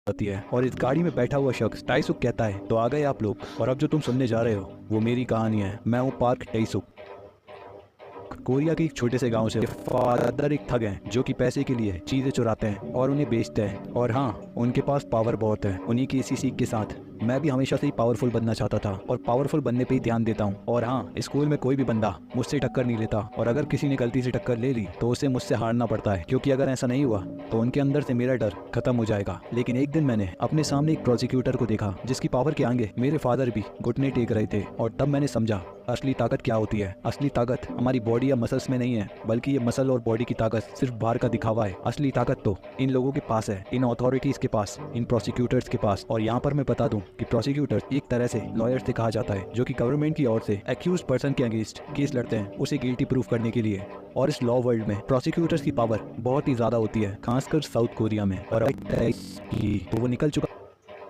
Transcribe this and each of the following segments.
जाती है और इस गाड़ी में बैठा हुआ शख्स टाइसुक कहता है, तो आ गए आप लोग, और अब जो तुम सुनने जा रहे हो वो मेरी कहानी है। मैं हूँ पार्क टाइसुक। कोरिया के एक छोटे से गांव से फादर एक ठग हैं जो कि पैसे के लिए चीजें चुराते हैं और उन्हें बेचते हैं। और हाँ, उनके पास पावर बहुत है। उन्हीं की इसी सीख के साथ मैं भी हमेशा से ही पावरफुल बनना चाहता था और पावरफुल बनने पे ही ध्यान देता हूँ। और हाँ, स्कूल में कोई भी बंदा मुझसे टक्कर नहीं लेता, और अगर किसी ने गलती से टक्कर ले ली तो उसे मुझसे हारना पड़ता है, क्योंकि अगर ऐसा नहीं हुआ तो उनके अंदर से मेरा डर खत्म हो जाएगा। लेकिन एक दिन मैंने अपने सामने एक प्रोसिक्यूटर को देखा जिसकी पावर के आगे मेरे फादर भी घुटने टेक रहे थे, और तब मैंने समझा असली ताकत क्या होती है। असली ताकत हमारी बॉडी या मसल्स में नहीं है, बल्कि ये मसल और बॉडी की ताकत सिर्फ बाहर का दिखावा है। असली ताकत तो इन लोगों के पास है, इन अथॉरिटीज के पास, इन प्रोसिक्यूटर्स के पास। और यहाँ पर मैं बता दूं कि प्रोसिक्यूटर एक तरह से लॉयर से कहा जाता है, जो कि गवर्नमेंट की ओर से एक्यूज पर्सन के अगेंस्ट केस लड़ते हैं उसे गिल्टी प्रूफ करने के लिए। और इस लॉ वर्ल्ड में प्रोसिक्यूटर्स की पावर बहुत ही ज्यादा होती है, खासकर साउथ कोरिया में। और तो वो निकल चुका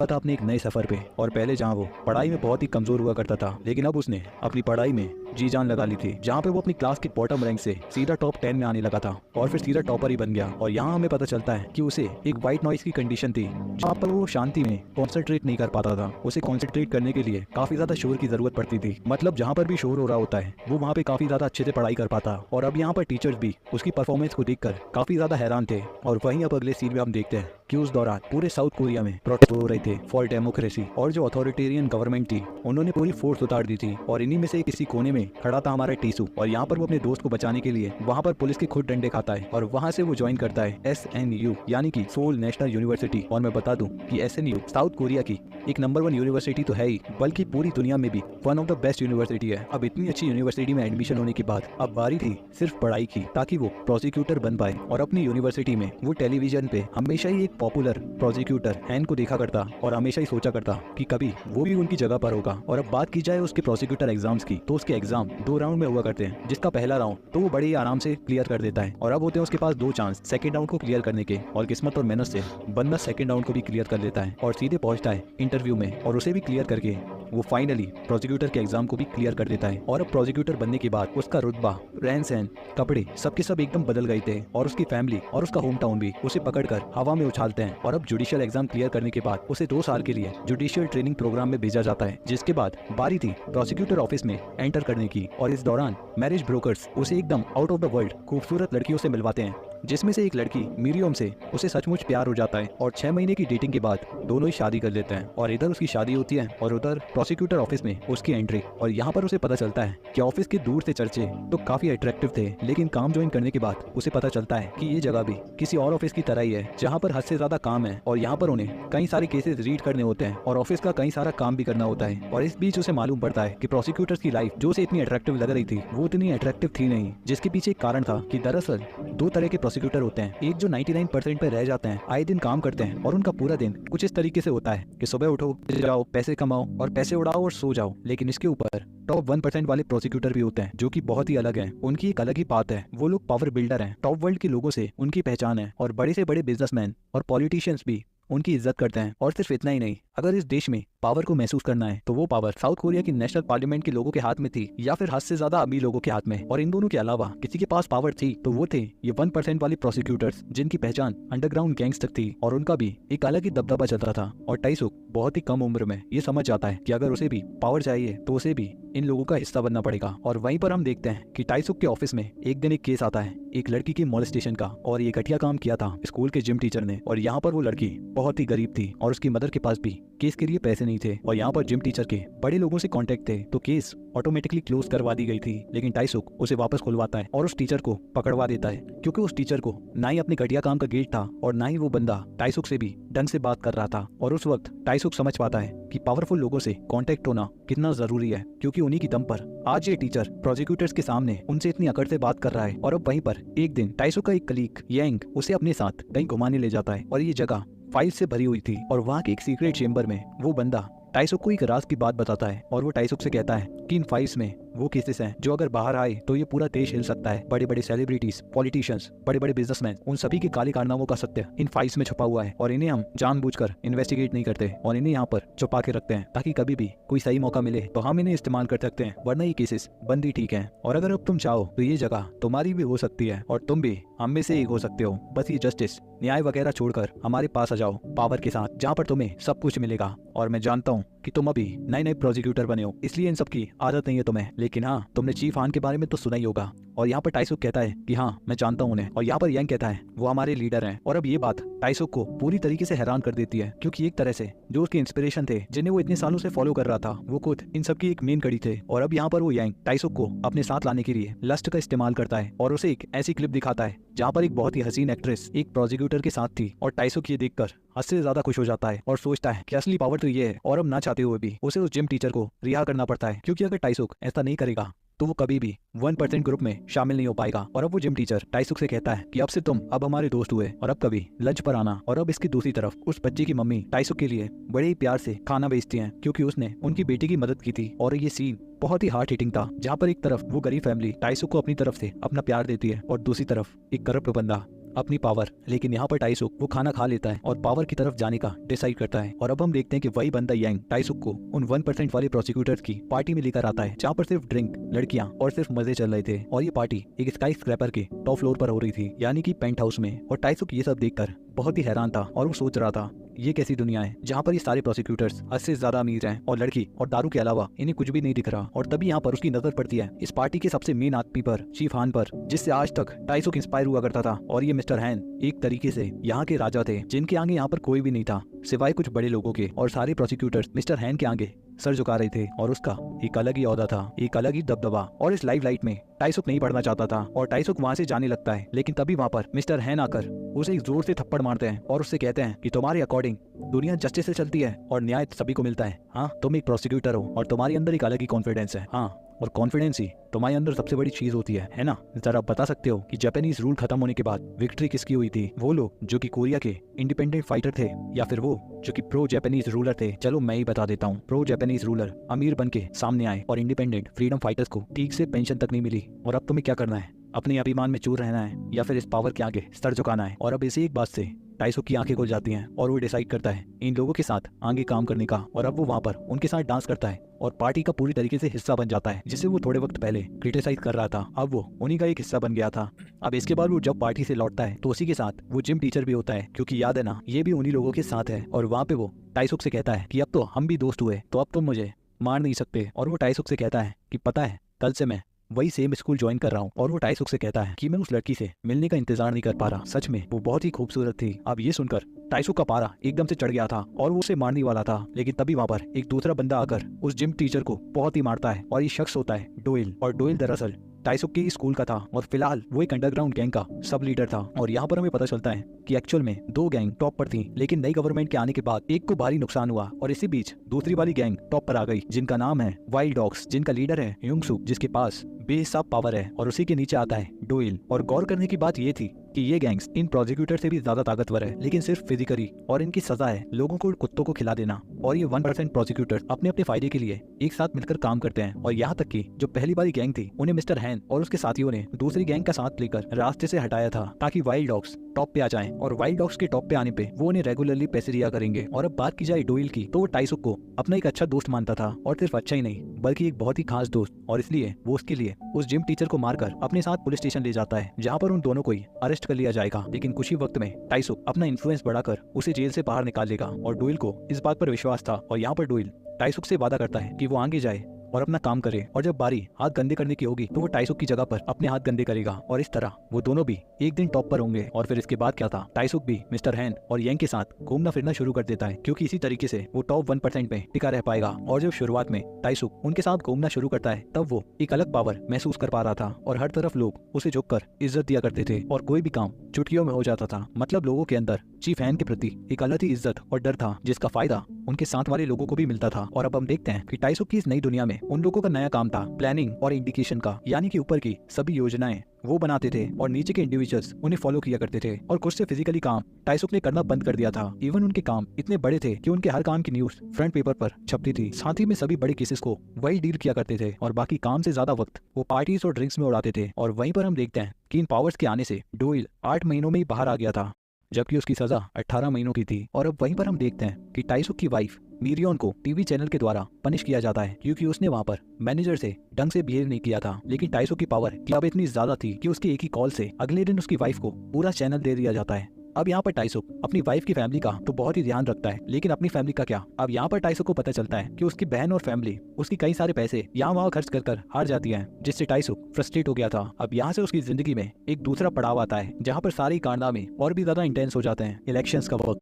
था अपने एक नए सफर पे। और पहले जहाँ वो पढ़ाई में बहुत ही कमजोर हुआ करता था, लेकिन अब उसने अपनी पढ़ाई में जी जान लगा ली थी। जहाँ पे वो अपनी क्लास के बॉटम रैंक से सीधा टॉप 10 में आने लगा था, और फिर सीधा टॉपर ही बन गया। और यहाँ हमें पता चलता है कि उसे एक वाइट नॉइस की कंडीशन थी, जहाँ पर वो शांति में कॉन्सेंट्रेट नहीं कर पाता था। उसे कॉन्सेंट्रेट करने के लिए काफी ज्यादा शोर की जरूरत पड़ती थी। मतलब जहाँ पर भी शोर हो रहा होता है वो वहाँ पे काफी ज्यादा अच्छे से पढ़ाई कर पाता। और अब यहाँ पर टीचर्स भी उसकी परफॉर्मेंस को देखकर काफी ज्यादा हैरान थे। और वहीं अब अगले सीन में हम देखते हैं कि उस दौरान पूरे साउथ कोरिया में प्रोटेस्ट हो रहे थे फॉर डेमोक्रेसी, और जो अथॉरिटेरियन गवर्नमेंट थी उन्होंने पूरी फोर्स उतार दी थी। और इन्हीं में से किसी कोने में खड़ा था हमारा टीसू, और यहाँ पर वो अपने दोस्त को बचाने के लिए वहाँ पर पुलिस के खुद डंडे खाता है, और वहाँ से वो ज्वाइन करता है SNU यानी कि सोल नेशनल यूनिवर्सिटी। और मैं बता दूं कि SNU साउथ कोरिया की एक नंबर 1 यूनिवर्सिटी तो है ही, बल्कि पूरी दुनिया में भी one of the best university है। अब इतनी अच्छी यूनिवर्सिटी में एडमिशन होने के बाद अब बारी थी सिर्फ पढ़ाई की, ताकि वो प्रोसिक्यूटर बन पाए। और अपनी यूनिवर्सिटी में वो टेलीविजन पे हमेशा ही एक पॉपुलर प्रोसिक्यूटर हैन को देखा करता, और हमेशा ही सोचा करता कि कभी वो भी उनकी जगह पर होगा। और अब बात की जाए उसके प्रोसिक्यूटर एग्जाम्स की, तो उसके एग्जाम 2 राउंड में हुआ करते हैं, जिसका पहला राउंड तो वो बड़े ही आराम से क्लियर कर देता है। और अब होते हैं उसके पास 2 चांस सेकंड राउंड को क्लियर करने के, और किस्मत और मेहनत से बंदा सेकंड राउंड को भी क्लियर कर लेता है और सीधे पहुंचता है इंटरव्यू में, और उसे भी क्लियर करके वो फाइनली प्रोसिक्यूटर के एग्जाम को भी क्लियर कर देता है। और अब प्रोसिक्यूटर बनने के बाद उसका रुतबा, रहन सहन, कपड़े सबके सब एकदम बदल गए थे, और उसकी फैमिली और उसका होम टाउन भी उसे पकड़कर हवा में उछालते हैं। और अब जुडिशियल एग्जाम क्लियर करने के बाद उसे 2 साल के लिए जुडिशियल ट्रेनिंग प्रोग्राम में भेजा जाता है, जिसके बाद बारी थी प्रोसिक्यूटर ऑफिस में एंटर करने की। और इस दौरान मैरिज ब्रोकर्स उसे एकदम आउट ऑफ द वर्ल्ड खूबसूरत लड़कियों से मिलवाते हैं, जिसमें से एक लड़की मीरियम से उसे सचमुच प्यार हो जाता है, और 6 महीने की डेटिंग के बाद दोनों ही शादी कर लेते हैं। और इधर उसकी शादी होती है और उधर प्रोसिक्यूटर ऑफिस में उसकी एंट्री। और यहाँ पर उसे पता चलता है कि ऑफिस के दूर से चर्चे तो काफी अट्रैक्टिव थे, लेकिन काम ज्वाइन करने के बाद उसे पता चलता है कि ये जगह भी किसी और ऑफिस की तरह ही है, जहाँ पर हद से ज्यादा काम है, और यहाँ पर उन्हें कई सारे केसेस रीड करने होते हैं और ऑफिस का कई सारा काम भी करना होता है। और इस बीच उसे मालूम पड़ता है कि प्रोसिक्यूटर्स की लाइफ जो उसे इतनी अट्रैक्टिव लग रही थी वो इतनी अट्रैक्टिव थी नहीं, जिसके पीछे एक कारण था कि दरअसल 2 तरह के प्रोसिक्यूटर होते हैं। एक जो 99% पे रह जाते हैं, आए दिन काम करते हैं, और उनका पूरा दिन कुछ इस तरीके से होता है कि सुबह उठो, जाओ, पैसे कमाओ और पैसे उड़ाओ और सो जाओ। लेकिन इसके ऊपर टॉप 1% वाले प्रोसिक्यूटर भी होते हैं, जो कि बहुत ही अलग हैं। उनकी एक अलग ही बात है, वो लोग पावर बिल्डर हैं, टॉप वर्ल्ड के लोगों से उनकी पहचान है, और बड़े से बड़े बिजनेसमैन और पॉलिटिशियंस भी उनकी इज्जत करते हैं। और सिर्फ इतना ही नहीं, अगर इस देश में पावर को महसूस करना है तो वो पावर साउथ कोरिया की नेशनल पार्लियामेंट के लोगों के हाथ में थी, या फिर हद से ज्यादा अमीर लोगों के हाथ में। और इन दोनों के अलावा किसी के पास पावर थी तो वो थे ये 1% वाले प्रोसिक्यूटर्स, जिनकी पहचान अंडरग्राउंड गैंग्स तक थी, और उनका भी एक अलग ही दबदबा चलता था। और टाइसुक बहुत ही कम उम्र में ये समझ जाता है कि अगर उसे भी पावर चाहिए तो उसे भी इन लोगों का हिस्सा बनना पड़ेगा। और वहीं पर हम देखते हैं कि टाइसुक के ऑफिस में एक दिन एक केस आता है एक लड़की की मॉलेस्टेशन का, और ये घटिया काम किया था स्कूल के जिम टीचर ने। और यहाँ पर वो लड़की बहुत ही गरीब थी, और उसकी मदर के पास भी केस के लिए पैसे नहीं थे, और यहाँ पर जिम टीचर के बड़े लोगों से कांटेक्ट थे, तो केस ऑटोमेटिकली क्लोज करवा दी गई थी। लेकिन टाइसुक उसे वापस खुलवाता है और उस टीचर को पकड़वा देता है, क्योंकि उस टीचर को ना ही अपने घटिया काम का गिल्ट था, और ना ही वो बंदा टाइसुक से भी ढंग से बात कर रहा था। और उस वक्त टाइसुक समझ पाता है कि पावरफुल लोगों से कांटेक्ट होना कितना जरूरी है, क्योंकि उन्हीं की दम पर आज ये टीचर प्रोसिक्यूटर्स के सामने उनसे इतनी अकड़ से बात कर रहा है। और अब वहीं पर एक दिन टाइसुक का एक कलीग यांग उसे अपने साथ कहीं घुमाने ले जाता है, और ये जगह फाइल से भरी हुई थी, और वहाँ के एक सीक्रेट चेंबर में वो बंदा टाइसुक को एक राज की बात बताता है, और वो टाइसुक से कहता है कि इन फाइल्स में वो केसेस हैं जो अगर बाहर आए तो ये पूरा देश हिल सकता है। बड़े बड़े सेलिब्रिटीज, पॉलिटिशियंस, बड़े बड़े बिजनेसमैन, उन सभी के काले कारनामों का सत्य इन फाइल्स में छुपा हुआ है और इन्हें हम जानबूझकर इन्वेस्टिगेट नहीं करते और इन्हें यहाँ पर छुपा के रखते हैं ताकि कभी भी कोई सही मौका मिले तो हम इन्हें इस्तेमाल कर सकते हैं, वरना ये केसेस बंद ही ठीक है। और अगर अब तुम चाहो तो ये जगह तुम्हारी भी हो सकती है और तुम भी हम में से एक हो सकते हो। बस ये जस्टिस, न्याय वगैरह छोड़कर हमारे पास आ जाओ पावर के साथ, जहाँ पर तुम्हें सब कुछ मिलेगा। और मैं जानता हूँ कि तुम अभी नए नए प्रोसिक्यूटर बने हो, इसलिए इन सब की आदत नहीं है तुम्हें, लेकिन हाँ, तुमने चीफ हान के बारे में तो सुना ही होगा। और यहाँ पर टाइसुक कहता है कि हाँ मैं जानता हूँ उन्हें, और यहाँ पर यंग कहता है वो हमारे लीडर हैं। और अब ये बात टाइसुक को पूरी तरीके से हैरान कर देती है, क्योंकि एक तरह से जो उसके इंस्पिरेशन थे, जिन्हें वो इतने सालों से फॉलो कर रहा था, वो खुद इन सब की एक मेन कड़ी थे। और अब यहाँ पर वो यंग टाइसुक को अपने साथ लाने के लिए लस्ट का इस्तेमाल करता है और उसे एक ऐसी क्लिप दिखाता है जहाँ पर एक बहुत ही हसीन एक्ट्रेस एक प्रोसिक्यूटर के साथ थी। और टाइसुक ये देखकर हद से ज्यादा खुश हो जाता है और सोचता है कि असली पावर तो ये है। और अब ना चाहते हुए भी उसे उस जिम टीचर को रिहा करना पड़ता है, क्योंकि अगर टाइसुक ऐसा नहीं करेगा तो वो कभी भी 1% ग्रुप में शामिल नहीं हो पाएगा। और अब वो जिम टीचर टाइसुक से कहता है कि अब से तुम अब हमारे दोस्त हुए और अब कभी लंच पर आना। और अब इसकी दूसरी तरफ उस बच्चे की मम्मी टाइसुक के लिए बड़े ही प्यार से खाना भेजती हैं, क्योंकि उसने उनकी बेटी की मदद की थी। और ये सीन बहुत ही हार्ट हिटिंग था, जहाँ पर एक तरफ वो गरीब फैमिली टाइसुक को अपनी तरफ से अपना प्यार देती है और दूसरी तरफ एक करप्ट बंदा अपनी पावर। लेकिन यहाँ पर टाइसुक वो खाना खा लेता है और पावर की तरफ जाने का डिसाइड करता है। और अब हम देखते हैं कि वही बंदा यंग टाइसुक को उन 1% वाले प्रोसिक्यूटर्स की पार्टी में लेकर आता है, जहाँ पर सिर्फ ड्रिंक, लड़कियां और सिर्फ मजे चल रहे थे। और ये पार्टी एक स्काई स्क्रैपर के टॉप फ्लोर पर हो रही थी, यानी कि पेंट हाउस में। और टाइसुक ये सब देखकर बहुत ही हैरान था और वो सोच रहा था ये कैसी दुनिया है जहाँ पर ये सारे प्रोसिक्यूटर्स हद से ज्यादा अमीर हैं और लड़की और दारू के अलावा इन्हें कुछ भी नहीं दिख रहा। और तभी यहाँ पर उसकी नजर पड़ती है इस पार्टी के सबसे मेन आदमी पर, चीफ हान पर, जिससे आज तक टाइसुक इंस्पायर हुआ करता था। और ये मिस्टर हैन एक तरीके से यहाँ के राजा थे, जिनके आगे यहाँ पर कोई भी नहीं था सिवाय कुछ बड़े लोगों के। और सारे प्रोसिक्यूटर्स मिस्टर हैन के आगे सर झुका रहे थे और उसका एक अलग ही औहदा था, एक अलग ही दबदबा। और इस लाइव लाइट में टाइसुक नहीं पढ़ना चाहता था और टाइसुक वहाँ से जाने लगता है। लेकिन तभी वहाँ पर मिस्टर हैन आकर उसे एक जोर से थप्पड़ मारते हैं और उससे कहते हैं कि तुम्हारे अकॉर्डिंग दुनिया जस्टिस से चलती है और न्याय सभी को मिलता है। हाँ, तुम एक प्रोसिक्यूटर हो और तुम्हारे अंदर एक अलग ही कॉन्फिडेंस है। हाँ, और कॉन्फिडेंस ही तुम्हारे अंदर सबसे बड़ी चीज होती है ना? जरा बता सकते हो कि जापानीज रूल खत्म होने के बाद विक्ट्री किसकी हुई थी? वो लोग जो कि कोरिया के इंडिपेंडेंट फाइटर थे, या फिर वो जो कि प्रो जापानीज रूलर थे? चलो मैं ही बता देता हूँ। प्रो जापानीज रूलर अमीर बन के सामने आए और इंडिपेंडेंट फ्रीडम फाइटर्स को ठीक से पेंशन तक नहीं मिली। और अब तुम्हें क्या करना है? अपने अभिमान में चूर रहना है या फिर इस पावर के आगे सर झुकाना है? और अब इसी एक बात से टाइसुक की आंखें खुल जाती हैं और वो डिसाइड करता है इन लोगों के साथ आगे काम करने का। और अब वो वहाँ पर उनके साथ डांस करता है और पार्टी का पूरी तरीके से हिस्सा बन जाता है, जिसे वो थोड़े वक्त पहले क्रिटिसाइज कर रहा था, अब वो उन्हीं का एक हिस्सा बन गया था। अब इसके बाद वो जब पार्टी से लौटता है तो उसी के साथ वो जिम टीचर भी होता है, क्योंकि याद है ना, ये भी उन्हीं लोगों के साथ है। और वहाँ पे वो टाइसुक से कहता है कि अब तो हम भी दोस्त हुए, तो अब तुम मुझे मार नहीं सकते। और वो टाइसुक से कहता है कि पता है, कल से मैं वही सेम स्कूल ज्वाइन कर रहा हूँ। और वो टाइसुक से कहता है कि मैं उस लड़की से मिलने का इंतजार नहीं कर पा रहा, सच में वो बहुत ही खूबसूरत थी। अब ये सुनकर टाइसुक का पारा एकदम से चढ़ गया था और वो उसे मारने वाला था, लेकिन तभी वहाँ पर एक दूसरा बंदा आकर उस जिम टीचर को बहुत ही मारता है। और ये शख्स होता है डोइल। और डोइल दरअसल टाइसुक के स्कूल का था और फिलहाल वो एक अंडरग्राउंड गैंग का सब लीडर था। और यहाँ पर हमें पता चलता है कि एक्चुअल में दो गैंग टॉप पर थी, लेकिन नई गवर्नमेंट के आने के बाद एक को भारी नुकसान हुआ और इसी बीच दूसरी वाली गैंग टॉप पर आ गई, जिनका नाम है वाइल्ड डॉग्स, जिनका लीडर है युंगसु, जिसके पास बेहिसाब पावर है। और उसी के नीचे आता है डोइल। और गौर करने की बात ये थी कि ये गैंग्स इन प्रोसिक्यूटर से भी ज्यादा ताकतवर है, लेकिन सिर्फ फिजिकली, और इनकी सजा है लोगों को कुत्तों को खिला देना। और ये 1% प्रोसिक्यूटर अपने अपने फायदे के लिए एक साथ मिलकर काम करते हैं। और यहाँ तक कि जो पहली वाली गैंग थी, उन्हें मिस्टर हैन और उसके साथियों ने दूसरी गैंग का साथ लेकर रास्ते से हटाया था, ताकि वाइल्ड डॉग्स टॉप पे आ जाएं। और वाइल्ड डॉग्स के टॉप पे आने पे वो उन्हें रेगुलरली पैसे दिया करेंगे। और अब बात की जाए डोइल की, तो वो टाइसुक को अपना एक अच्छा दोस्त मानता था, और सिर्फ अच्छा ही नहीं बल्कि एक बहुत ही खास दोस्त। और इसलिए वो उसके लिए उस जिम टीचर को मारकर अपने साथ पुलिस स्टेशन ले जाता है, जहाँ पर उन दोनों को ही अरेस्ट कर लिया जाएगा। लेकिन कुछ ही वक्त में टाइसुक अपना इन्फ्लुएंस बढ़ाकर उसे जेल से बाहर निकाल लेगा। और डोइल को इस बात पर विश्वास था, और यहाँ पर डोइल टाइसुक से वादा करता है कि वो आगे जाए और अपना काम करे, और जब बारी हाथ गंदे करने की होगी तो वो टाइसुक की जगह पर अपने हाथ गंदे करेगा। और इस तरह वो दोनों भी एक दिन टॉप पर होंगे। और फिर इसके बाद क्या था, टाइसुक भी मिस्टर हैन और यंग के साथ घूमना फिरना शुरू कर देता है, क्योंकि इसी तरीके से वो टॉप 1% में टिका रह पाएगा। और जब शुरुआत में टाइसुक उनके साथ घूमना शुरू करता है, तब वो एक अलग पावर महसूस कर पा रहा था और हर तरफ लोग उसे झुककर इज्जत दिया करते थे और कोई भी काम चुटकियों में हो जाता था। मतलब लोगों के अंदर चीफ हैन के प्रति एक अलग ही इज्जत और डर था, जिसका फायदा उनके साथ वाले लोगों को भी मिलता था। और अब हम देखते हैं कि टाइसुक की इस नई दुनिया में उन लोगों का नया काम था प्लानिंग और इंडिकेशन का, यानी कि ऊपर की सभी योजनाएं वो बनाते थे और नीचे के इंडिविजुअल्स उन्हें फॉलो किया करते थे। और कुछ से फिजिकली काम टाइसुक ने करना बंद कर दिया था। इवन उनके काम इतने बड़े थे कि उनके हर काम की न्यूज फ्रंट पेपर पर छपती थी। साथ ही में सभी बड़े केसेस को वही डील किया करते थे और बाकी काम से ज्यादा वक्त वो पार्टीज और ड्रिंक्स में उड़ाते थे। और वहीं पर हम देखते हैं कि इन पावर्स के आने से डोइल 8 महीनों में ही बाहर आ गया था, जबकि उसकी सजा 18 महीनों की थी। और अब वहीं पर हम देखते हैं कि टाइसुक की वाइफ मीरियन को टीवी चैनल के द्वारा पनिश किया जाता है क्योंकि उसने वहां पर मैनेजर से ढंग से बिहेव नहीं किया था। लेकिन टाइसुक की पावर अब इतनी ज्यादा थी कि उसकी एक ही कॉल से अगले दिन उसकी वाइफ को पूरा चैनल दे दिया जाता है। अब यहाँ पर टाइसुक अपनी वाइफ की फैमिली का तो बहुत ही ध्यान रखता है, लेकिन अपनी फैमिली का क्या। अब यहाँ पर टाइसुक को पता चलता है कि उसकी बहन और फैमिली उसकी कई सारे पैसे यहाँ वहाँ खर्च कर हार जाती है, जिससे टाइसुक फ्रस्ट्रेट हो गया था। अब यहाँ से उसकी जिंदगी में एक दूसरा पड़ाव आता है जहाँ पर सारी कारनामे और भी ज्यादा इंटेंस हो जाते हैं। इलेक्शंस का वक्त।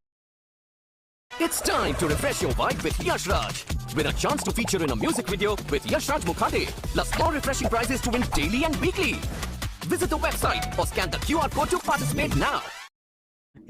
It's time to refresh your vibe with Yash Raj. Win a chance to feature in a music video with Yash Raj Mukhate. Plus more refreshing prizes to win daily and weekly. Visit the website or scan the QR code to participate now.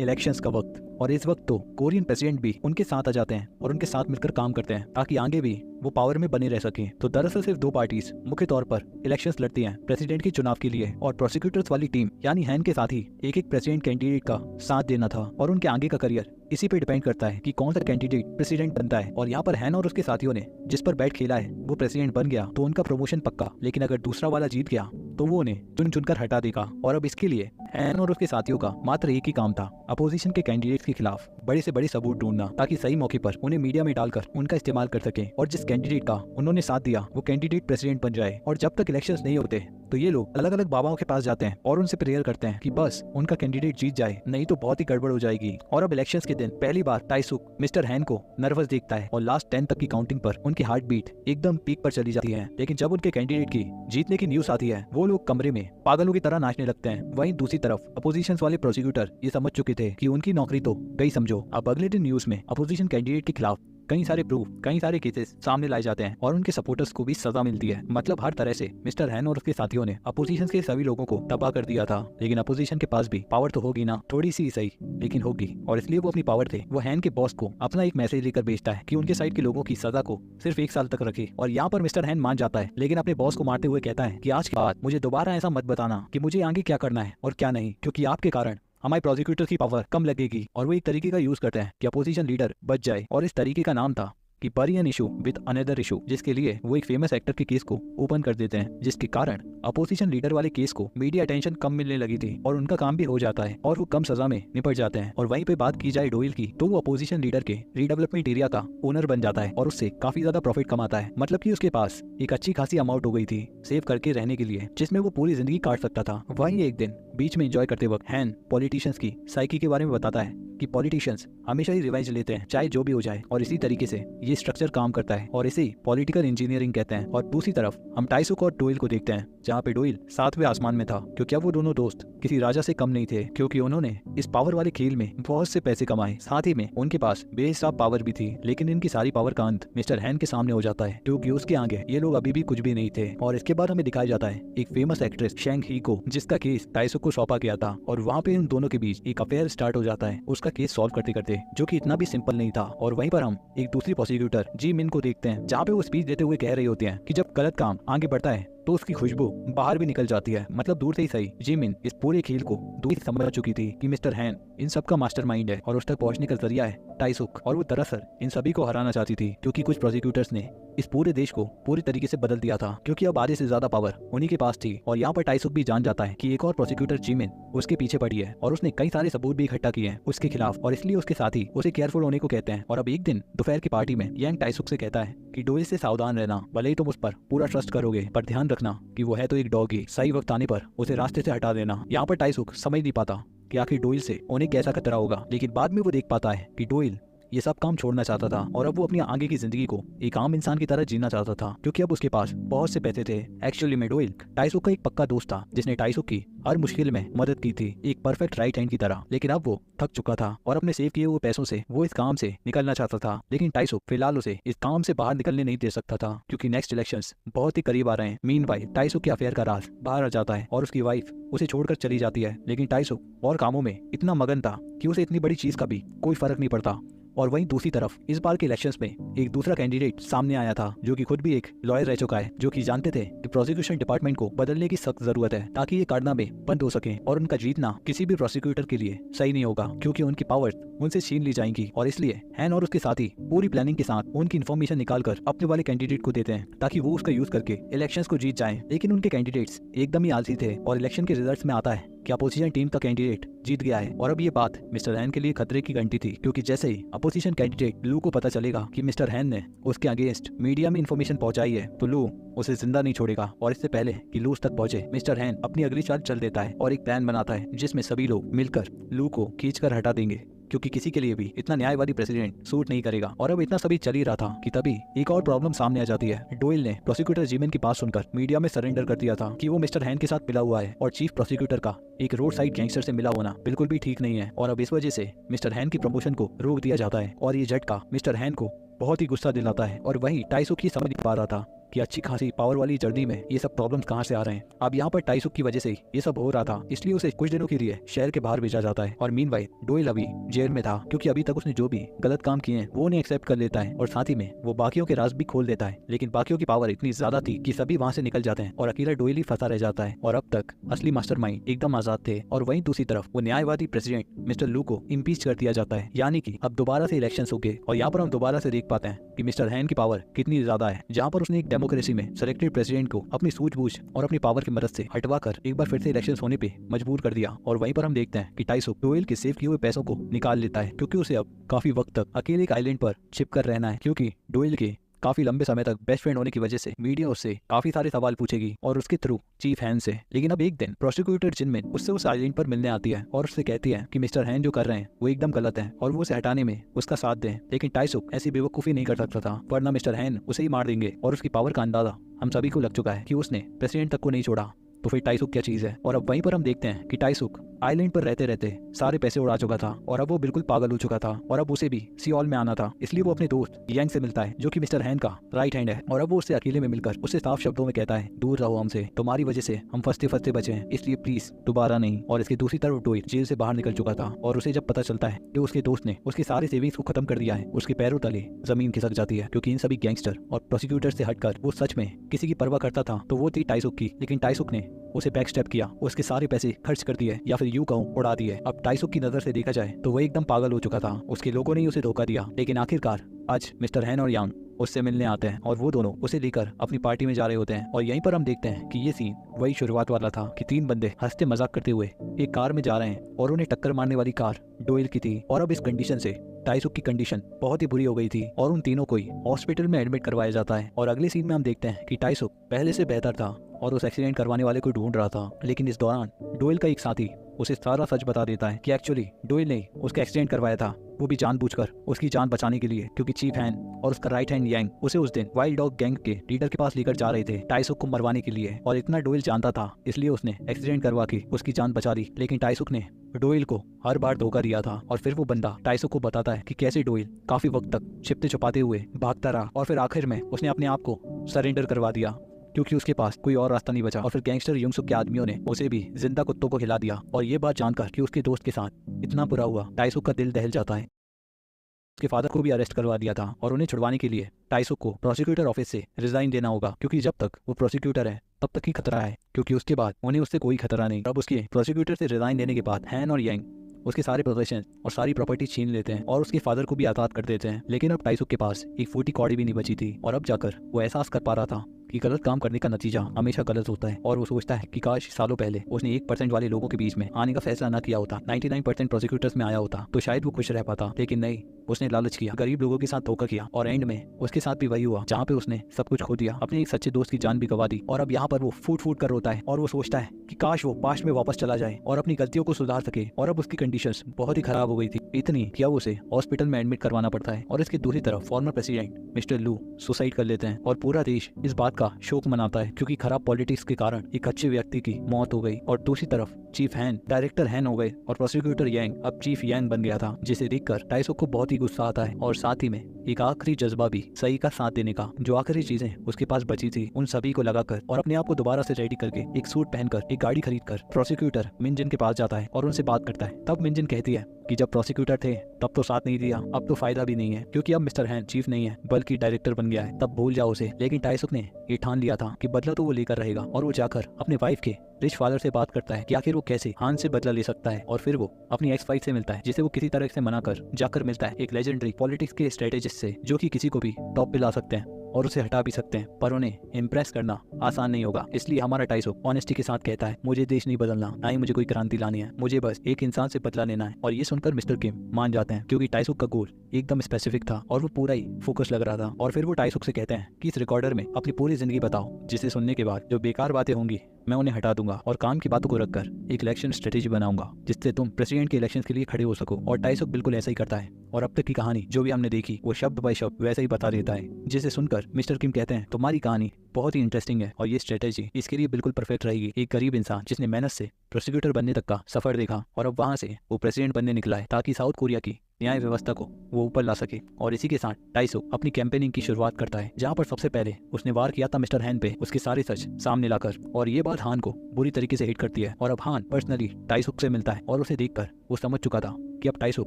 Elections का वक्त, और इस वक्त तो Korean president भी उनके साथ आ जाते हैं और उनके साथ मिलकर काम करते हैं ताकि आगे भी वो पावर में बने रह सकें। तो दरअसल सिर्फ दो पार्टीज मुख्य तौर पर इलेक्शंस लड़ती हैं प्रेसिडेंट के चुनाव के लिए, और प्रोसिक्यूटर्स वाली टीम यानी हैन के साथ ही एक एक प्रेसिडेंट कैंडिडेट का साथ देना था। और उनके आगे का करियर इसी पे डिपेंड करता है कि कौन सा कैंडिडेट प्रेसिडेंट बनता है। और यहाँ पर हैन और उसके साथियों ने जिस पर बैट खेला है वो प्रेसिडेंट बन गया तो उनका प्रमोशन पक्का, लेकिन अगर दूसरा वाला जीत गया तो वो उन्हें चुन चुनकर हटा देगा। और अब इसके लिए हैन और उसके साथियों का मात्र एक ही काम था, अपोजिशन के कैंडिडेट्स के खिलाफ बड़े से बड़े सबूत ढूंढना ताकि सही मौके पर उन्हें मीडिया में डालकर उनका इस्तेमाल कर सके और जिस कैंडिडेट का उन्होंने साथ दिया वो कैंडिडेट प्रेसिडेंट बन जाए। और जब तक इलेक्शंस नहीं होते तो ये लोग अलग अलग बाबाओं के पास जाते हैं और उनसे प्रेयर करते हैं कि बस उनका कैंडिडेट जीत जाए, नहीं तो बहुत ही गड़बड़ हो जाएगी। और अब इलेक्शंस के दिन पहली बार टाइसुक मिस्टर हैन को नर्वस देखता है और लास्ट 10 तक की काउंटिंग पर उनकी हार्ट बीट एकदम पीक पर चली जाती है। लेकिन जब उनके कैंडिडेट की जीतने की न्यूज आती है वो लोग कमरे में पागलों की तरह नाचने लगते हैं। वहीं दूसरी तरफ अपोजिशन वाले प्रोसिक्यूटर ये समझ चुके थे कि उनकी नौकरी तो गई समझो। अब अगले दिन न्यूज में अपोजिशन कैंडिडेट के खिलाफ कई सारे प्रूफ, कई सारे केसेस सामने लाए जाते हैं और उनके सपोर्टर्स को भी सजा मिलती है। मतलब हर तरह से मिस्टर हैन और उसके साथियों ने अपोजिशन के सभी लोगों को तबाह कर दिया था। लेकिन अपोजिशन के पास भी पावर तो होगी ना, थोड़ी सी सही लेकिन होगी। और इसलिए वो अपनी पावर थे वो हैन के बॉस को अपना एक मैसेज लेकर भेजता है कि उनके साइड के लोगों की सजा को सिर्फ 1 साल तक रखे। और यहाँ पर मिस्टर हैन मान जाता है, लेकिन अपने बॉस को मारते हुए कहता है कि आज के बाद मुझे दोबारा ऐसा मत बताना कि मुझे आगे क्या करना है और क्या नहीं, क्योंकि आपके कारण हमारे प्रोसिक्यूटर की पावर कम लगेगी। और वो एक तरीके का यूज करते हैं कि अपोजिशन लीडर बच जाए, और इस तरीके का नाम था कि बरी an issue with another issue, जिसके लिए वो एक फेमस एक्टर के केस को ओपन कर देते हैं, जिसके कारण अपोजिशन लीडर वाले केस को मीडिया अटेंशन कम मिलने लगी थी और उनका काम भी हो जाता है और वो कम सजा में निपट जाते हैं। और वहीं पे बात की जाए डोइल की तो वो अपोजिशन लीडर के रीडेवलपमेंट एरिया का ओनर बन जाता है और उससे काफी ज्यादा प्रॉफिट कमाता है। मतलब कि उसके पास एक अच्छी खासी अमाउंट हो गई थी सेव करके रहने के लिए, जिसमें वो पूरी जिंदगी काट सकता था। वहीं एक दिन बीच में एंजॉय करते वक्त हैन पॉलिटिशियंस की साइकी के बारे में बताता है कि पॉलिटिशियंस हमेशा ही रिवेंज लेते हैं चाहे जो भी हो जाए, और इसी तरीके से ये स्ट्रक्चर काम करता है और इसे पॉलिटिकल इंजीनियरिंग कहते हैं। और दूसरी तरफ हम टाइसुक और डोइल को देखते हैं जहाँ पे डोइल 7वें आसमान में था, क्योंकि अब वो दोनों दोस्त किसी राजा से कम नहीं थे, क्योंकि उन्होंने इस पावर वाले खेल में बहुत से पैसे कमाए। साथ ही में उनके पास बेहिसाब पावर भी थी, लेकिन इनकी सारी पावर का अंत मिस्टर हैन के सामने हो जाता है, क्योंकि उसके आगे ये लोग अभी भी कुछ भी नहीं थे। और इसके बाद हमें दिखाया जाता है एक फेमस एक्ट्रेस शेंग ही को, जिसका केस टाइसुक को सौंपा गया था, और वहाँ पे इन दोनों के बीच एक अफेयर स्टार्ट हो जाता है उसका केस सॉल्व करते करते, जो कि इतना भी सिंपल नहीं था। और वहीं पर हम एक दूसरी प्रोसिक्यूटर जी मिन को देखते हैं जहाँ पे वो स्पीच देते हुए कह रही होती हैं कि जब गलत काम आगे बढ़ता है तो उसकी खुशबू बाहर भी निकल जाती है। मतलब दूर से ही सही जिमिन इस पूरे खेल को दूर से समझ चुकी थी कि मिस्टर हैन इन सब का मास्टरमाइंड है और उस तक पहुंचने का जरिया है टाइसुक, और वो दरअसल इन सभी को हराना चाहती थी, क्योंकि कुछ प्रोसिक्यूटर्स ने इस पूरे देश को पूरी तरीके से बदल दिया था, क्योंकि अब आधे से ज्यादा पावर उन्हीं के पास थी। और यहाँ पर टाइसुक भी जान जाता है कि एक और प्रोसिक्यूटर जिमिन उसके पीछे पड़ी है और उसने कई सारे सबूत भी इकट्ठा किए हैं उसके खिलाफ, और इसलिए उसके साथी उसे केयरफुल होने को कहते हैं। और अब एक दिन दोपहर की पार्टी में यांग टाइसुक से कहता है कि डोइल से सावधान रहना, भले ही तुम उस पर पूरा ट्रस्ट करोगे पर ध्यान रखना कि वो है तो एक डॉग ही, सही वक्त आने पर उसे रास्ते से हटा देना। यहाँ पर टाइसुक समझ नहीं पाता कि आखिर डोइल से उन्हें कैसा खतरा होगा, लेकिन बाद में वो देख पाता है कि डोइल ये सब काम छोड़ना चाहता था और अब वो अपनी आगे की जिंदगी को एक आम इंसान की तरह जीना चाहता था, क्योंकि अब उसके पास बहुत से पैसे थे। एक्चुअली में डोइल टाइसुक का एक पक्का दोस्त था जिसने टाइसुक की हर मुश्किल में मदद की थी, एक परफेक्ट राइट हैंड की तरह। लेकिन अब वो थक चुका था और अपने सेव किए हुए पैसों से वो इस काम से निकलना चाहता था, लेकिन टाइसुक फिलहाल उसे इस काम से बाहर निकलने नहीं दे सकता था, क्योंकि नेक्स्ट इलेक्शंस बहुत ही करीब आ रहे हैं। मीनवाइल टाइसुक के अफेयर का राज बाहर आ जाता है और उसकी वाइफ उसे छोड़कर चली जाती है, लेकिन टाइसुक और कामों में इतना मगन था कि उसे इतनी बड़ी चीज का भी कोई फर्क नहीं पड़ता। और वहीं दूसरी तरफ इस बार के इलेक्शंस में एक दूसरा कैंडिडेट सामने आया था जो कि खुद भी एक लॉयर रह चुका है, जो कि जानते थे कि प्रोसिक्यूशन डिपार्टमेंट को बदलने की सख्त जरूरत है ताकि ये कारनामे बंद हो सके और उनका जीतना किसी भी प्रोसिक्यूटर के लिए सही नहीं होगा क्योंकि उनकी पावर्स उनसे छीन ली जाएंगी। और इसलिए हैन और उसके साथी पूरी प्लानिंग के साथ उनकी इन्फॉर्मेशन निकालकर अपने वाले कैंडिडेट को देते हैं ताकि वो उसका यूज करके इलेक्शंस को जीत जाएं। लेकिन उनके कैंडिडेट्स एकदम ही आलसी थे और इलेक्शन के रिजल्ट्स में आता है कि अपोजिशन टीम का कैंडिडेट जीत गया है। और अब ये बात मिस्टर हैन के लिए खतरे की घंटी थी क्योंकि जैसे ही अपोजिशन कैंडिडेट लू को पता चलेगा कि मिस्टर हैन ने उसके अगेंस्ट मीडिया में इन्फॉर्मेशन पहुंचाई है तो लू उसे जिंदा नहीं छोड़ेगा। और इससे पहले कि लू तक पहुंचे मिस्टर हैन अपनी अगली चाल चल देता है और एक प्लान बनाता है जिसमें सभी लोग मिलकर लू को खींचकर हटा देंगे क्योंकि किसी के लिए भी इतना न्यायवादी प्रेसिडेंट सूट नहीं करेगा। और अब इतना सभी चल ही रहा था कि तभी एक और प्रॉब्लम सामने आ जाती है। डोयल ने प्रोसिक्यूटर जीमेन की बात सुनकर मीडिया में सरेंडर कर दिया था कि वो मिस्टर हैन के साथ मिला हुआ है और चीफ प्रोसिक्यूटर का एक रोड साइड गैंगस्टर से मिला होना बिल्कुल भी ठीक नहीं है। और अब इस वजह से मिस्टर हैन की प्रमोशन को रोक दिया जाता है और ये झटका मिस्टर हैन को बहुत ही गुस्सा दिलाता है। और वहीं टाइसुक ही समझ नहीं पा रहा था कि अच्छी खासी पावर वाली जर्नी में ये सब प्रॉब्लम्स कहाँ से आ रहे हैं। अब यहाँ पर टाइसुक की वजह से ये सब हो रहा था, इसलिए उसे कुछ दिनों के लिए शहर के बाहर भेजा जाता है। और मीनवाइल डोयल अभी जेल में था क्योंकि अभी तक उसने जो भी गलत काम किए हैं वो उन्हें एक्सेप्ट कर लेता है और साथ ही में वो बाकियों के राज भी खोल देता है। लेकिन बाकियों की पावर इतनी ज्यादा थी कि सभी वहाँ से निकल जाते हैं और अकेला डोयल ही फंसा रह जाता है। और अब तक असली मास्टरमाइंड एकदम आजाद थे। और वहीं दूसरी तरफ वो न्यायवादी प्रेसिडेंट मिस्टर लू को इम्पीच कर दिया जाता है, यानी कि अब दोबारा से इलेक्शन हो गए। और यहाँ पर हम दोबारा से देख पाते हैं कि मिस्टर हैन की पावर कितनी ज्यादा है। जहाँ पर उसने एक डेमोक्रेसी में सेलेक्टेड प्रेसिडेंट को अपनी सूझबूझ और अपनी पावर की मदद से हटवा कर एक बार फिर से इलेक्शन होने पे मजबूर कर दिया। और वहीं पर हम देखते हैं कि टाइसुक डोयल के सेव किए हुए पैसों को निकाल लेता है क्योंकि उसे अब काफी वक्त तक अकेले एक आइलैंड पर छिप कर रहना है क्योंकि डोयल के काफी लंबे समय तक बेस्ट फ्रेंड होने की वजह से मीडिया उससे काफी सारे सवाल पूछेगी और उसके थ्रू चीफ हैन से। लेकिन अब एक दिन प्रोसिक्यूटर जिनमेन उससे उस आइलैंड पर मिलने आती है और उससे कहती है कि मिस्टर हैन जो कर रहे हैं वो एकदम गलत है और वो उसे हटाने में उसका साथ दें। लेकिन टाइसुक ऐसी बेवकूफी नहीं कर सकता था वरना मिस्टर हैन उसे ही मार देंगे। और उसकी पावर का अंदाजा हम सभी को लग चुका है कि उसने प्रेसिडेंट तक को नहीं छोड़ा, तो फिर टाइसुक क्या चीज है। और अब वहीं पर हम देखते हैं कि टाइसुक आइलैंड पर रहते रहते सारे पैसे उड़ा चुका था और अब वो बिल्कुल पागल हो चुका था और अब उसे भी सियोल में आना था। इसलिए वो अपने दोस्त यांग से मिलता है जो कि मिस्टर हैन का राइट हैंड है। और अब वो उससे अकेले में मिलकर उसे साफ शब्दों में कहता है दूर रहो हमसे, तुम्हारी वजह से हम फंसते फंसते बचे हैं, इसलिए प्लीज दोबारा नहीं। और इसकी दूसरी तरफ डोयल जेल से बाहर निकल चुका था और उसे जब पता चलता है कि उसके दोस्त ने उसके सारे सेविंग्स को खत्म कर दिया है, उसके पैरों तले जमीन खिसक जाती है क्योंकि इन सभी गैंगस्टर और प्रोसिक्यूटर से हटकर वो सच में किसी की परवाह करता था तो वो थी टाइसुक की। लेकिन टाइसुक ने उसे बैक स्टेप किया, उसके सारे पैसे खर्च कर दिए या फिर यूं कहूं उड़ा दिए। अब टाइसुक की नजर से देखा जाए तो वो एकदम पागल हो चुका था, उसके लोगों ने ही उसे धोखा दिया। लेकिन आखिरकार आज मिस्टर हैन और यांग उससे मिलने आते हैं और वो दोनों उसे लेकर अपनी पार्टी में जा रहे होते हैं। और यहीं पर हम देखते हैं कि ये सीन वही शुरुआत वाला था कि तीन बंदे हंसते मजाक करते हुए एक कार में जा रहे हैं और उन्हें टक्कर मारने वाली कार डोयल की थी। और अब इस कंडीशन से टाइसुक की कंडीशन बहुत ही बुरी हो गई थी और उन तीनों को ही हॉस्पिटल में एडमिट करवाया जाता है। और अगले सीन में हम देखते हैं कि टाइसुक पहले से बेहतर था और उस एक्सीडेंट करवाने वाले को ढूंढ रहा था। लेकिन इस दौरान डोयल का एक साथी उसे सारा सच बता देता है कि एक्चुअली डोयल ने उसका एक्सीडेंट करवाया था, वो भी जानबूझकर उसकी जान बचाने के लिए, क्योंकि चीफ हैन और उसका राइट हैंड यांग उसे उस दिन वाइल्ड डॉग गैंग के लीडर के पास लेकर जा रहे थे टाइसुक को मरवाने के लिए। और इतना डोयल जानता था इसलिए उसने एक्सीडेंट करवा के उसकी जान बचा ली। लेकिन टाइसुक ने डोयल को हर बार धोखा दिया था। और फिर वो बंदा टाइसुक को बताता है कि कैसे डोयल काफी वक्त तक छिपते छुपाते हुए भागता रहा और फिर आखिर में उसने अपने आप को सरेंडर करवा दिया क्योंकि उसके पास कोई और रास्ता नहीं बचा। और फिर गैंगस्टर युंगसुक के आदमियों ने उसे भी जिंदा कुत्तों को खिला दिया। और ये बात जानकर कि उसके दोस्त के साथ इतना बुरा हुआ, टाइसुक का दिल दहल जाता है। उसके फादर को भी अरेस्ट करवा दिया था और उन्हें छुड़वाने के लिए टाइसुक को प्रोसिक्यूटर ऑफिस से रिजाइन देना होगा क्योंकि जब तक वो प्रोसिक्यूटर है तब तक ही खतरा है, क्योंकि उसके बाद उन्हें उससे कोई खतरा नहीं। अब उसके प्रोसिक्यूटर से रिजाइन देने के बाद हैन और यांग उसके सारे पोजीशन और सारी प्रॉपर्टी छीन लेते हैं और उसके फादर को भी आजाद कर देते हैं। लेकिन अब टाइसुक के पास एक फूटी कौड़ी भी नहीं बची थी और अब जाकर वो एहसास कर पा रहा था कि गलत काम करने का नतीजा हमेशा गलत होता है। और वो सोचता है कि काश सालों पहले उसने 1% वाले लोगों के बीच में आने का फैसला न किया होता, 99% प्रोसिक्यूटर्स में आया होता तो शायद वो खुश रह पाता। लेकिन नहीं, उसने लालच किया, गरीब लोगों के साथ धोखा किया और एंड में उसके साथ भी वही हुआ जहाँ पे उसने सब कुछ खो दिया, अपने एक सच्चे दोस्त की जान भी गवा दी। और अब यहाँ पर वो फूट फूट कर रोता है और वो सोचता है कि काश वो पास्ट में वापस चला जाए और अपनी गलतियों को सुधार सके। और अब उसकी कंडीशंस बहुत ही खराब हो गई थी, इतनी कि अब उसे हॉस्पिटल में एडमिट करवाना पड़ता है। और इसकी दूसरी तरफ फॉर्मर प्रेसिडेंट मिस्टर लू सुसाइड कर लेते हैं और पूरा देश इस बात का शोक मनाता है क्योंकि खराब पॉलिटिक्स के कारण एक अच्छे व्यक्ति की मौत हो गई। और दूसरी तरफ चीफ हैन डायरेक्टर हैन हो गए और प्रोसिक्यूटर यांग अब चीफ यांग बन गया था, जिसे देखकर टाइसुक को बहुत ही गुस्सा आता है और साथ ही में एक आखिरी जज्बा भी सही का साथ देने का। जो आखिरी चीजें उसके पास बची थी उन सभी को लगाकर और अपने आप को दोबारा से रेडी करके एक सूट पहनकर एक गाड़ी खरीदकर प्रोसिक्यूटर मिनजिन के पास जाता है और उनसे बात करता है। तब मिनजिन कहती है कि जब प्रोसिक्यूटर थे तब तो साथ नहीं दिया, अब तो फायदा भी नहीं है क्योंकि अब मिस्टर हैन चीफ नहीं है बल्कि डायरेक्टर बन गया है, तब भूल जाओ उसे। लेकिन टाइसुक ने ये ठान लिया था कि बदला तो वो लेकर रहेगा और वो जाकर अपने वाइफ के रिच फादर से बात करता है कि आखिर वो कैसे हान से बदला ले सकता है और फिर वो अपनी एक्स वाइफ से मिलता है, जिसे वो किसी तरह से मना कर जाकर मिलता है एक लेजेंडरी पॉलिटिक्स के स्ट्रेटेजिस्ट से, जो कि किसी को भी टॉप पे ला सकते हैं और उसे हटा भी सकते हैं, पर उन्हें इम्प्रेस करना आसान नहीं होगा। इसलिए हमारा टाइसुक ऑनेस्टी के साथ कहता है मुझे देश नहीं बदलना, ना ही मुझे कोई क्रांति लानी है, मुझे बस एक इंसान से बदला लेना है। और ये सुनकर मिस्टर किम मान जाते हैं क्योंकि टाइसुक का गोल एकदम स्पेसिफिक था और वो पूरा ही फोकस लग रहा था। और फिर वो टाइसुक से कहते हैं कि इस रिकॉर्डर में अपनी पूरी जिंदगी बताओ, जिसे सुनने के बाद जो बेकार बातें होंगी मैं उन्हें हटा दूंगा और काम की बातों को रखकर एक इलेक्शन स्ट्रेटेजी बनाऊंगा जिससे तुम प्रेसिडेंट के इलेक्शन के लिए खड़े हो सको। और टाइसुक बिल्कुल ऐसा ही करता है और अब तक की कहानी जो भी हमने देखी वो शब्द बाय शब्द वैसे ही बता देता है, जिसे सुनकर मिस्टर किम कहते हैं तुम्हारी कहानी बहुत ही इंटरेस्टिंग है और ये स्ट्रेटेजी इसके लिए बिल्कुल परफेक्ट रहेगी। एक गरीब इंसान जिसने मेहनत से प्रोसिक्यूटर बनने तक का सफर देखा और अब वहां से वो प्रेसिडेंट बनने निकला है ताकि साउथ कोरिया की न्याय व्यवस्था को वो ऊपर ला सके। और इसी के साथ टाइसुक अपनी कैंपेनिंग की शुरुआत करता है, जहां पर सबसे पहले उसने वार किया था मिस्टर हैन पे उसके सारे सच सामने लाकर, और ये बात हान को बुरी तरीके से हिट करती है। और अब हान पर्सनली टाइसुक से मिलता है और उसे देखकर वो समझ चुका था कि अब टाइसुक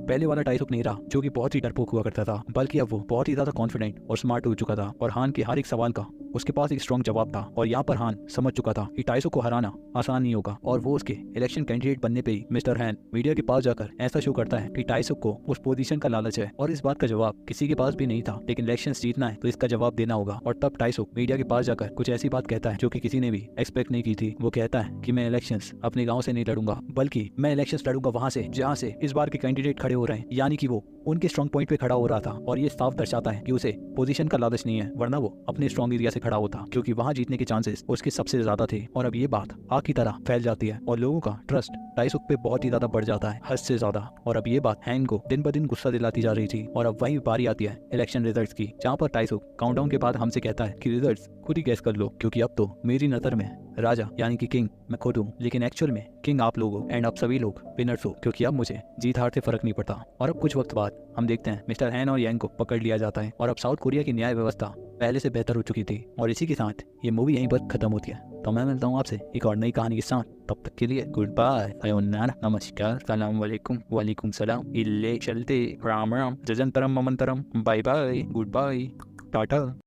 पहले वाला टाइसुक नहीं रहा जो कि बहुत ही डरपोक हुआ करता था, बल्कि अब वो बहुत ही ज्यादा कॉन्फिडेंट और स्मार्ट हो चुका था और हान के हर एक सवाल का उसके पास एक स्ट्रॉन्ग जवाब था। और यहाँ पर हान समझ चुका था कि टाइसुक को हराना आसान नहीं होगा और वो उसके इलेक्शन कैंडिडेट बनने पे ही मिस्टर हैन मीडिया के पास जाकर ऐसा शो करता है कि टाइसुक को उस पोजीशन का लालच है और इस बात का जवाब किसी के पास भी नहीं था, लेकिन इलेक्शन जीतना है तो इसका जवाब देना होगा। और तब टाइसुक मीडिया के पास जाकर कुछ ऐसी बात कहता है जो कि किसी ने भी एक्सपेक्ट नहीं की थी। वो कहता है कि मैं इलेक्शंस अपने गाँव से नहीं लड़ूंगा, बल्कि मैं इलेक्शंस लड़ूंगा वहां से जहाँ से इस बार के कैंडिडेट खड़े हो रहे हैं, यानी कि वो उनके स्ट्रॉन्ग पॉइंट पे खड़ा हो रहा था। और ये साफ दर्शाता है कि उसे पोजीशन का लालच नहीं है, वरना वो अपने स्ट्रॉन्ग एरिया से खड़ा होता क्योंकि वहां जीतने के चांसेस उसके सबसे ज्यादा थे। और अब ये बात आग की तरह फैल जाती है और लोगों का ट्रस्ट टाइसुक पे बहुत ही ज्यादा बढ़ जाता है, हद से ज्यादा। और अब ये बात हैन को दिन ब दिन गुस्सा दिलाती जा रही थी। और अब वही बारी आती है इलेक्शन रिजल्ट्स की, जहाँ पर टाइसुक काउंटडाउन के बाद हमसे कहता है कि रिजल्ट्स खुद ही गैस कर लो, क्योंकि अब तो मेरी नजर में राजा यानी कि किंग मैं खुद हूँ, लेकिन एक्चुअल में किंग आप लोग हो एंड आप सभी लोग विनर्स हो, क्योंकि अब मुझे जीत हार से फर्क नहीं पड़ता। और अब कुछ वक्त बाद हम देखते हैं मिस्टर हैन और यांग को पकड़ लिया जाता है और अब साउथ कोरिया की न्याय व्यवस्था पहले से बेहतर हो चुकी थी। और इसी के साथ ये मूवी यहीं पर खत्म होती है। तो मैं मिलता हूँ आपसे एक और नई कहानी के साथ, तब तक के लिए गुड बाय, नमस्कार, सलाम वालेकुम, वालेकुम सलाम, इल्ले चलते, राम राम, जजंतरम ममंतरम, bye bye, good bye, Tata.